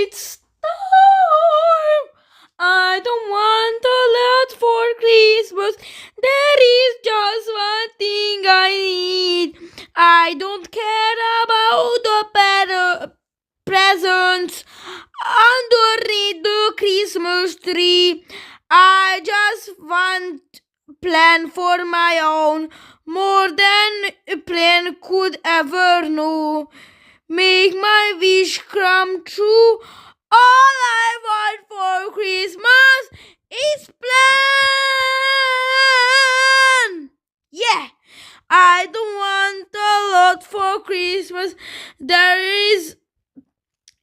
It's time. I don't want a lot for Christmas. There is just one thing I need. I don't care about the presents underneath the Christmas tree. I just want plan for my own, more than a plan could ever know. Make my wish come true. All I want for Christmas is plan. Yeah, I don't want a lot for Christmas. There is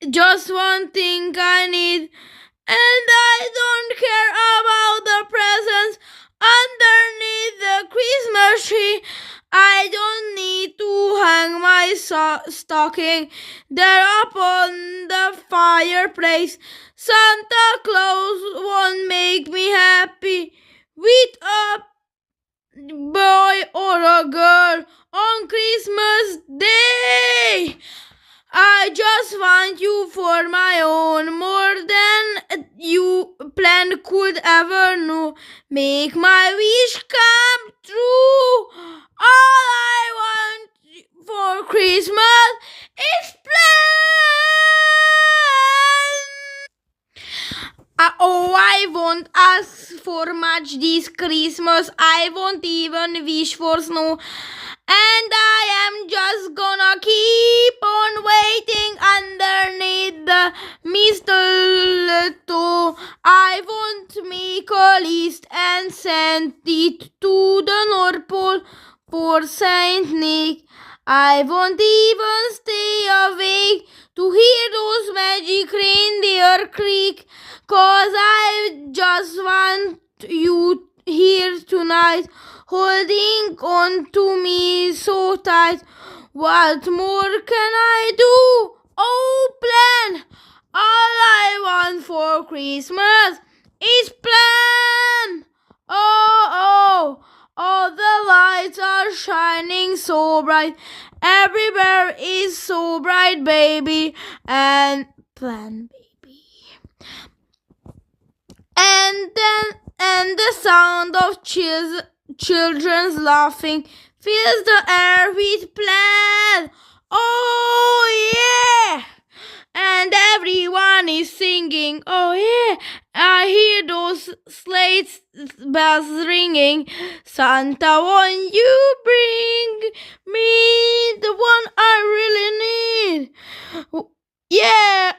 just one thing I need, and I don't care about the presents underneath the Christmas tree. I don't need to hang my stocking there upon the fireplace. Santa Claus won't make me happy with a boy or a girl on Christmas Day. I just want you for my own, more than you plan could ever know. Make my wish come true. All I want for Christmas is plan. Oh, I won't ask for much this Christmas. I won't even wish for snow. And I am just gonna keep on waiting underneath the mistletoe. I won't make a list and send it to the North Pole for Saint Nick. I won't even stay awake to hear those magic reindeer creak, 'cause I just want you here tonight, holding on to me so tight. What more can I do? Oh, plan! All I want for Christmas is plan! Oh, all the lights are shining so bright. Everywhere is so bright, baby. And plan, baby. And the sound of children's laughing fills the air with plan. Oh yeah! And everyone is singing. Oh yeah! I hear those sleigh bells ringing. Santa, won't you bring me the one I really need? Yeah,